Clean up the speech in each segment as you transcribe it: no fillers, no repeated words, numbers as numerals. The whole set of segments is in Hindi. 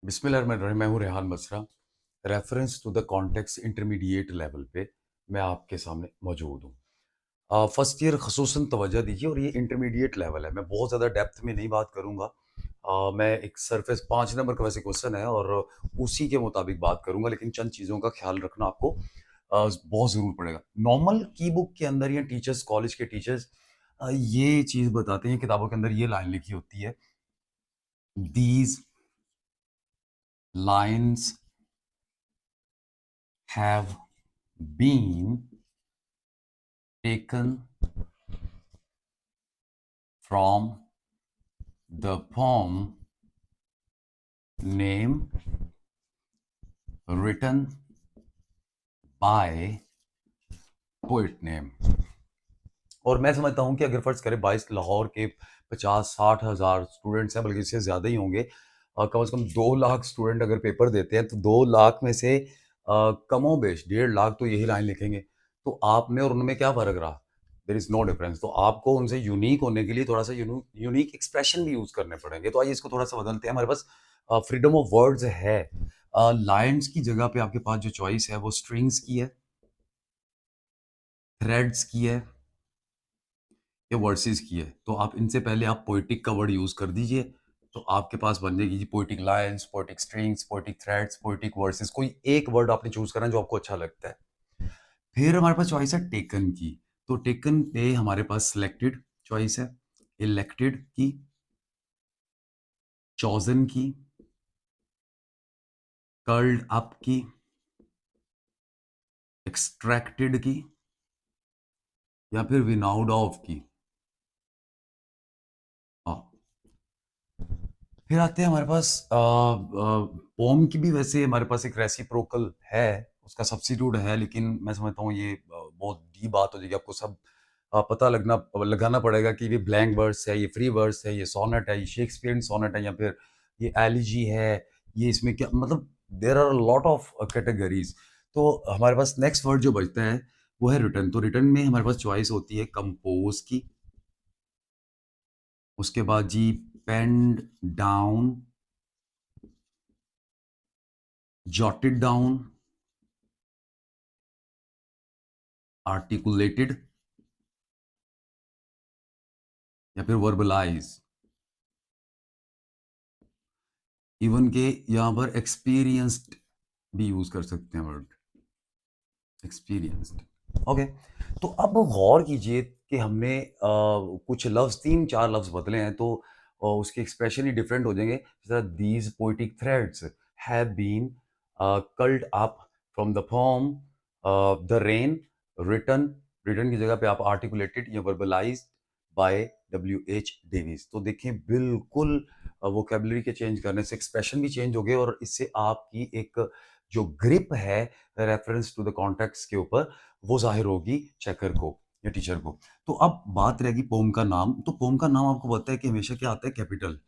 बिस्मिल्लाहिर्रहमानिर्रहीम। मैं हूँ Rehan Masra. Reference to the context intermediate level पे मैं आपके सामने मौजूद हूँ। फर्स्ट ईयर खसूसन तवज्जो दीजिए और ये इंटरमीडिएट लेवल है। मैं बहुत ज़्यादा डेप्थ में नहीं बात करूँगा। मैं एक सरफेस 5 नंबर का वैसे क्वेश्चन है और उसी के मुताबिक बात करूँगा, लेकिन चंद चीज़ों का ख्याल रखना आपको बहुत ज़रूर पड़ेगा। नॉर्मल की बुक के अंदर या टीचर्स, कॉलेज के टीचर्स ये चीज़ बताते हैं, किताबों के अंदर ये लाइन लिखी होती है, these lines have been taken from the poem name written by poet name। और मैं समझता हूँ कि अगर फर्ज करें 22 लाहौर के 50-60 हज़ार स्टूडेंट्स हैं, बल्कि इससे ज़्यादा ही होंगे। कम से कम 2 लाख स्टूडेंट अगर पेपर देते हैं, तो 2 लाख में से कमोबेश 1.5 लाख तो यही लाइन लिखेंगे। तो आप में और उनमें क्या फ़र्क रहा? There is no difference. तो आपको उनसे यूनीक होने के लिए थोड़ा-सा यूनीक एक्सप्रेशन भी यूज़ करने पड़ेंगे। तो आइए इसको थोड़ा-सा बदलते हैं। हमारे पास फ्रीडम ऑफ वर्ड्स है। लाइन्स की जगह पे आपके पास जो चॉइस है, वो स्ट्रिंग्स की है, थ्रेड्स की है या वर्सेस की है। तो आप इनसे पहले आप पोएटिक का वर्ड यूज़ कर दीजिए, तो आपके पास बन जाएगी जी poetic lines, poetic strings, poetic threads, poetic verses. कोई एक वर्ड आपने चूज़ करना है जो आपको अच्छा लगता है। फिर हमारे पास चॉइस है टेकन की। तो टेकन पे हमारे पास सिलेक्टेड चॉइस है, इलेक्टेड की, चॉज़न की, कर्ल्ड अप की, एक्सट्रैक्टेड की या फिर विनाउड ऑफ की। हाँ। फिर आते हैं हमारे पास पोम की भी वैसे हमारे पास एक रेसिप्रोकल है, उसका सब्स्टिट्यूट है, लेकिन मैं समझता हूँ ये बहुत डीप बात हो जाएगी। आपको सब पता लगाना पड़ेगा कि ये ब्लैंक वर्स है, ये फ्री वर्स है, ये सोनेट है, ये शेक्सपियरियन सोनेट है या फिर ये एलिजी है, ये इसमें क्या मतलब there are lot of categories. तो हमारे पास नेक्स्ट वर्ड जो बचता है वो है रिटर्न। तो रिटर्न में हमारे पास चॉइस होती है कंपोज की, उसके बाद जी पेन्ड डाउन, jotted down, articulated या फिर वर्बलाइज। इवन के यहाँ पर एक्सपीरियंस्ड भी यूज कर सकते हैं वर्ड, एक्सपीरियंस्ड। ओके। तो अब गौर कीजिए कि हमने कुछ लफ्ज 3-4 लफ्ज बदले हैं, तो उसके एक्सप्रेशन ही डिफरेंट हो जाएंगे। जैसे these poetic threads have been curled up from the form the rain, written. Written की जगह पे आप आर्टिकुलेटेड या वर्बलाइज्ड बाय W.H. डेविस। तो देखें बिल्कुल वोकेबलरी के चेंज करने से एक्सप्रेशन भी चेंज हो गए और इससे आपकी एक जो ग्रिप है रेफरेंस टू द कॉन्टेक्स्ट के ऊपर, वो जाहिर होगी चेकर को या टीचर को। तो अब बात रहेगी पोम का नाम। तो पोम का नाम आपको पता है कि हमेशा क्या आता है? कैपिटल।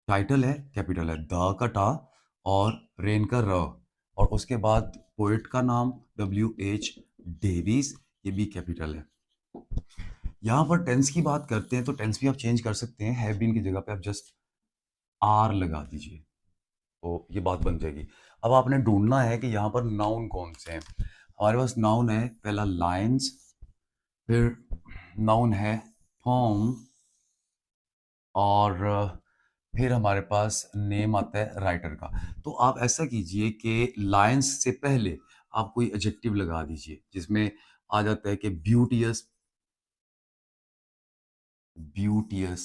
टाइटल है कैपिटल है, द का टा और रेन का र, और उसके बाद पोएट का नाम W.H. डेविस, ये भी कैपिटल है। यहाँ पर टेंस की बात करते हैं तो टेंस भी आप चेंज कर सकते हैं। हैव बीन की जगह पे आप जस्ट आर लगा दीजिए, तो ये बात बन जाएगी। अब आपने ढूंढना है कि यहाँ पर नाउन कौन से हैं। हमारे पास नाउन है पहला लाइन्स, फिर नाउन है फॉर्म, और फिर हमारे पास नेम आता है राइटर का। तो आप ऐसा कीजिए कि लाइन्स से पहले आप कोई एडजेक्टिव लगा दीजिए जिसमें आ जाता है कि ब्यूटियस, ब्यूटियस,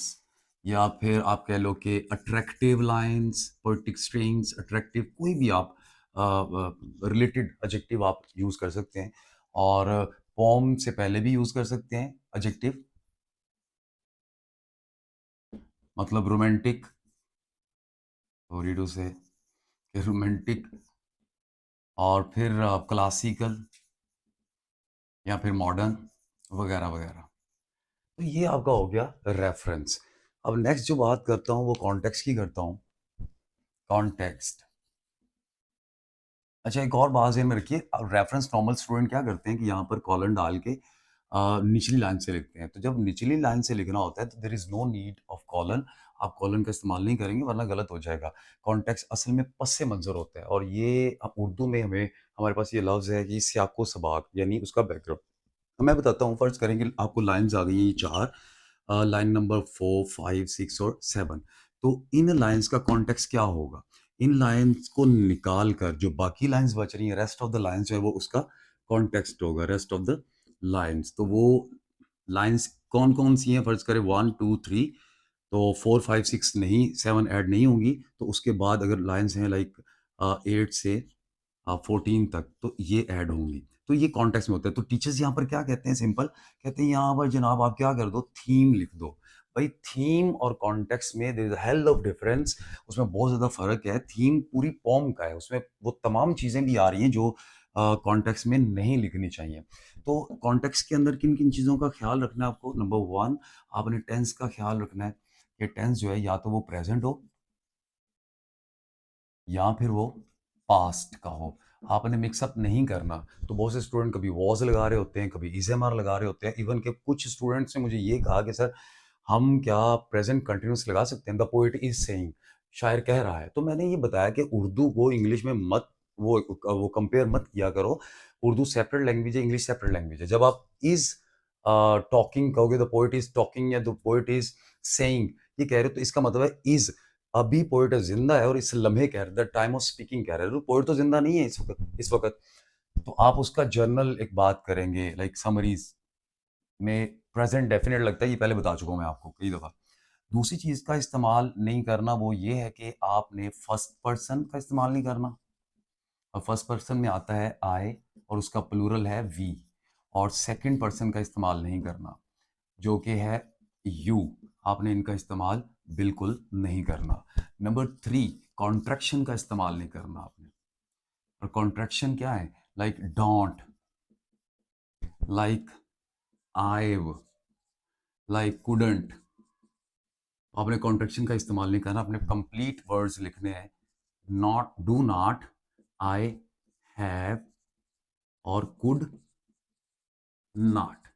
या फिर आप कह लो कि attractive lines, poetic strings, attractive, कोई भी आप रिलेटेड एडजेक्टिव आप यूज कर सकते हैं। और पोम से पहले भी यूज कर सकते हैं एडजेक्टिव, मतलब रोमांटिक, सॉरी टू से रोमांटिक, और फिर क्लासिकल या फिर मॉडर्न वगैरह वगैरह। तो ये आपका हो गया रेफरेंस। अब नेक्स्ट जो बात करता हूँ वो कॉन्टेक्स्ट की करता हूँ। कॉन्टेक्स्ट। अच्छा, एक और बात ज़हन में रखिए, रेफरेंस नॉर्मल स्टूडेंट क्या करते हैं कि यहाँ पर कॉलन डाल के निचली लाइन से लिखते हैं। तो जब निचली लाइन से लिखना होता है तो there is no need of colon. आप कॉलन का इस्तेमाल नहीं करेंगे वरना गलत हो जाएगा। कॉन्टेक्स्ट असल में पस से मंज़र होता है और ये उर्दू में हमारे पास ये लफ्ज़ है कि सियाक़ो सबाक़ यानी उसका बैकग्राउंड। तो मैं बताता हूँ, फ़र्ज़ करें कि आपको लाइन्स आ गई हैं ये 4, लाइन नंबर 4, 5, 6 और 7। तो इन लाइन्स का कॉन्टेक्स्ट क्या होगा? इन लाइन्स को निकाल कर जो बाकी लाइन्स बच रही हैं, रेस्ट ऑफ द लाइन्स जो है वो उसका कॉन्टेक्स्ट होगा, रेस्ट ऑफ द लाइन्स। तो वो लाइन्स कौन-कौन सी हैं? फ़र्ज़ करें 1, 2, 3, तो 4, 5, 6 नहीं, 7 ऐड नहीं होंगी। तो उसके बाद अगर लाइन्स हैं लाइक 8 से 14 तक, तो ये ऐड होंगी। तो ये कॉन्टेक्स्ट में होता है। तो टीचर्स यहाँ पर क्या कहते हैं? सिंपल कहते हैं यहाँ पर जनाब आप क्या कर दो, थीम लिख दो। भाई थीम और कॉन्टेक्स्ट में there is a hell of difference, उसमें बहुत ज़्यादा फ़र्क है। थीम पूरी पोएम का है, उसमें वो तमाम चीज़ें भी आ रही हैं जो कॉन्टेक्स्ट में नहीं लिखनी चाहिए। तो कॉन्टेक्स्ट के अंदर किन-किन चीज़ों का ख़्याल रखना है आपको? नंबर 1, आपने टेंस का ख़्याल रखना है कि टेंस जो है या तो वो प्रेज़ेंट हो या फिर वो पास्ट का हो। आपने मिक्स अप नहीं करना। तो बहुत से स्टूडेंट कभी वॉज़ लगा रहे होते हैं, कभी इज़ेमआर लगा रहे होते हैं। इवन कि कुछ स्टूडेंट्स ने मुझे ये कहा कि सर हम क्या प्रेज़ेंट कंटीन्यूअस लगा सकते हैं? द पोएट इज़ सेइंग, शायर कह रहा है। तो मैंने ये बताया कि उर्दू को इंग्लिश में मत वो कंपेयर मत किया करो। उर्दू सेपरेट लैंग्वेज है, इंग्लिश सेपरेट लैंग्वेज है। जब आप टॉकिंग कहोगे, द पोएट इज़ टॉकिंग या द पोएट इज़ सेइंग ये कह रहे हो तो इसका मतलब है इज़। अभी पोएट ज़िंदा है और इस लम्हे कह रहे हैं, द टाइम ऑफ स्पीकिंग कह रहे हैं। तो पोएट तो ज़िंदा नहीं है इस वक़्त। तो आप उसका जर्नल एक बात करेंगे लाइक समरीज़ में प्रेज़ेंट डेफ़िनेट लगता है, ये पहले बता चुका हूँ मैं आपको कई दफ़ा। दूसरी चीज़ का इस्तेमाल नहीं करना वो ये है कि आपने फर्स्ट पर्सन का इस्तेमाल नहीं करना। और फर्स्ट पर्सन में आता है आई और उसका प्लूरल है वी। और सेकंड पर्सन का इस्तेमाल नहीं करना जो कि है यू। आपने इनका इस्तेमाल बिल्कुल नहीं करना। नंबर 3, कॉन्ट्रैक्शन का इस्तेमाल नहीं करना आपने। और कॉन्ट्रैक्शन क्या है? Like don't, like I've, like couldn't. आपने कॉन्ट्रैक्शन का इस्तेमाल नहीं करना। आपने कंप्लीट वर्ड्स लिखने हैं। Not, do not, I have और कुड नॉट,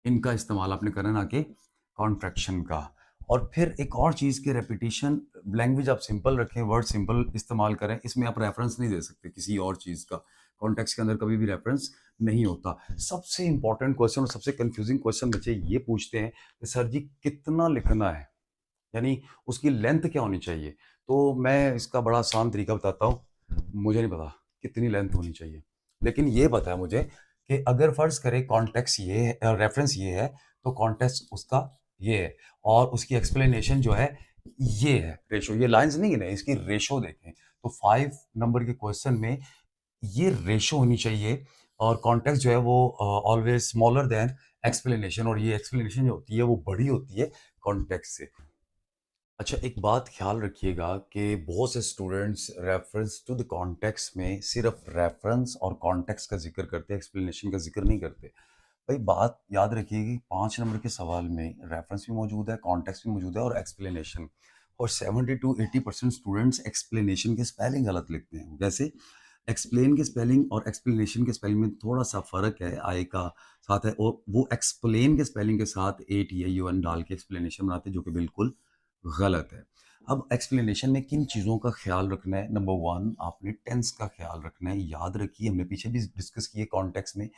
इनका इस्तेमाल आपने करना ना कि कॉन्ट्रैक्शन का। और फिर एक और चीज़ की रेपिटेशन, लैंग्वेज आप सिंपल रखें, वर्ड सिंपल इस्तेमाल करें। इसमें आप रेफरेंस नहीं दे सकते किसी और चीज़ का। कॉन्टेक्स्ट के अंदर कभी भी रेफरेंस नहीं होता। सबसे इंपॉर्टेंट क्वेश्चन और सबसे कंफ्यूजिंग क्वेश्चन बच्चे ये पूछते हैं कि सर जी कितना लिखना है, यानी उसकी लेंथ क्या होनी चाहिए? तो मैं इसका बड़ा आसान तरीका बताता हूँ। मुझे नहीं पता कितनी लेंथ होनी चाहिए, लेकिन ये पता है मुझे कि अगर फ़र्ज़ करें कॉन्टेक्स्ट ये है, रेफ़रेंस ये है, तो कॉन्टेक्स्ट उसका ये है और उसकी एक्सप्लेनेशन जो है ये है, रेशो। ये लाइन्स नहीं गिने, इसकी रेशो देखें। तो 5 नंबर के क्वेश्चन में ये रेशो होनी चाहिए और कॉन्टेक्स्ट जो है वो ऑलवेज़ स्मॉलर दैन एक्सप्लेनेशन, और ये एक्सप्लेनेशन जो होती है वो बड़ी होती है कॉन्टेक्स्ट से। अच्छा, एक बात ख़्याल रखिएगा कि बहुत से students reference to the context में सिर्फ़ रेफ़रेंस और कॉन्टेक्स्ट का ज़िक्र करते हैं, एक्सप्लेनेशन का ज़िक्र नहीं करते। भाई बात याद रखिए कि 5 नंबर के सवाल में रेफ़रेंस भी मौजूद है, कॉन्टेक्स्ट भी मौजूद है और एक्सप्लेनेशन। और 70 टू 80% स्टूडेंट्स एक्सप्लेनेशन के स्पेलिंग गलत लिखते हैं। वैसे एक्सप्लेन के स्पेलिंग और एक्सप्लेनेशन के स्पेलिंग में थोड़ा-सा फ़र्क है, आई का साथ है, और वो एक्सप्लेन के स्पेलिंग के साथ A T I O N डाल के एक्सप्लेनेशन बनाते हैं जो कि बिल्कुल गलत है। अब एक्सप्लेनेशन में किन चीज़ों का ख़्याल रखना है? नंबर 1, आपने टेंस का ख़्याल रखना है। याद रखिए हमने पीछे भी डिस्कस किए कॉन्टेक्स्ट में,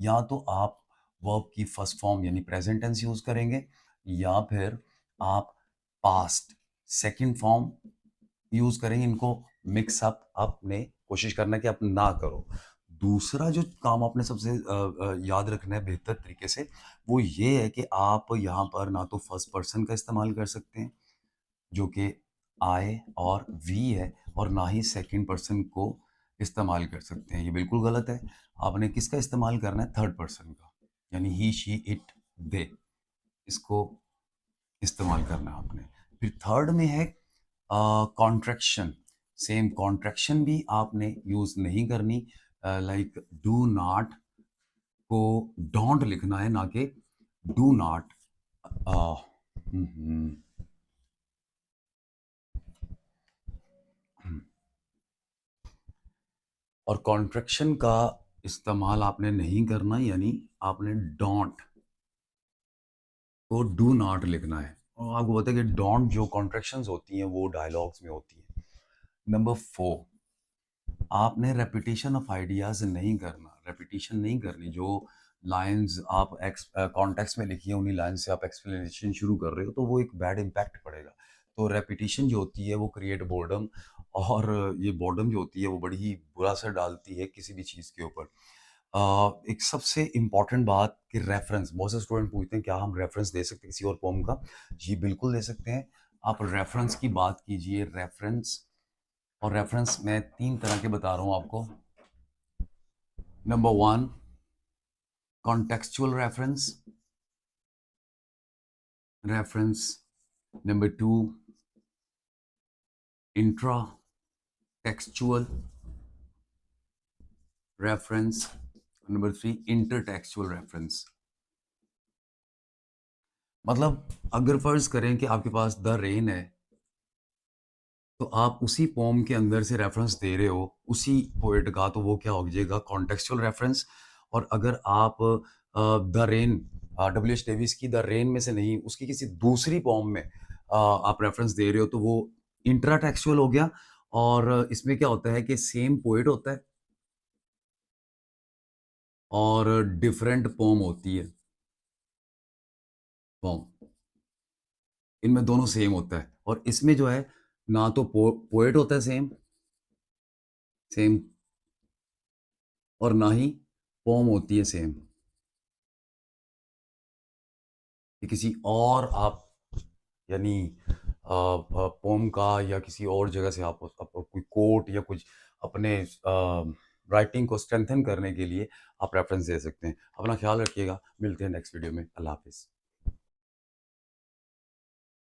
या तो आप वर्ब की फर्स्ट फॉर्म यानी प्रेज़ेंट टेंस यूज़ करेंगे या फिर आप पास्ट सेकंड फॉर्म यूज़ करेंगे। इनको मिक्स अप आपने कोशिश करना है कि आप ना करो। दूसरा जो काम आपने सबसे याद रखना है बेहतर तरीके से, वो ये है कि आप यहाँ पर ना तो फर्स्ट पर्सन का इस्तेमाल कर सकते हैं जो कि आई और वी है, और ना ही सेकंड पर्सन को इस्तेमाल कर सकते हैं, ये बिल्कुल गलत है। आपने किसका इस्तेमाल करना है? थर्ड पर्सन का, यानी ही, शी, इट, दे, इसको इस्तेमाल करना है आपने। फिर थर्ड में है कॉन्ट्रैक्शन। सेम कॉन्ट्रैक्शन भी आपने यूज़ नहीं करनी। लाइक डू नॉट को डोंट लिखना है, ना कि डू नॉट। और कॉन्ट्रैक्शन का इस्तेमाल आपने नहीं करना, यानी आपने डोंट को डू नॉट लिखना है। और आपको पता है कि डोंट जो कॉन्ट्रैक्शंस होती हैं वो डायलॉग्स में होती हैं। नंबर 4, आपने रेपिटेशन ऑफ आइडियाज़ नहीं करना, रेपिटेशन नहीं करनी। जो लाइन्स आप कॉन्टेक्स्ट में लिखी है, उन्हीं लाइन से आप एक्सप्लेनेशन शुरू कर रहे हो, तो वो एक बैड इम्पैक्ट पड़ेगा। तो रेपिटेशन जो होती है वो क्रिएट बोर्डम, और ये बोर्डम जो होती है वो बड़ी ही बुरा असर डालती है किसी भी चीज़ के ऊपर। एक सबसे इम्पॉर्टेंट बात कि रेफरेंस, बहुत से स्टूडेंट पूछते हैं क्या हम रेफरेंस दे सकते हैं किसी और पोम का? जी बिल्कुल दे सकते हैं। आप रेफरेंस की बात कीजिए, रेफरेंस, और रेफरेंस मैं 3 तरह के बता रहा हूँ आपको। Number 1, contextual reference, reference. Number 2, intratextual reference. Number 3, intertextual reference. मतलब अगर फर्ज करें कि आपके पास द रेन है, तो आप उसी पोम के अंदर से रेफरेंस दे रहे हो उसी पोएट का, तो वो क्या हो जाएगा? Contextual reference. और अगर आप the rain, W H Davis की द रेन में से नहीं, उसकी किसी दूसरी पोम में आप रेफरेंस दे रहे हो, तो वो इंट्रा टेक्सचुअल हो गया। और इसमें क्या होता है कि सेम पोएट होता है और डिफरेंट पोम होती है, पोम, इनमें दोनों सेम होता है। और इसमें जो है ना तो पोएट होता है सेम सेम, और ना ही पोम होती है सेम। कि किसी और आप, यानी पोम का या किसी और जगह से आप कोई कोट या कुछ अपने राइटिंग को स्ट्रेंथन करने के लिए आप रेफरेंस दे सकते हैं। अपना ख्याल रखिएगा, मिलते हैं नेक्स्ट वीडियो में। अल्लाह हाफिज़।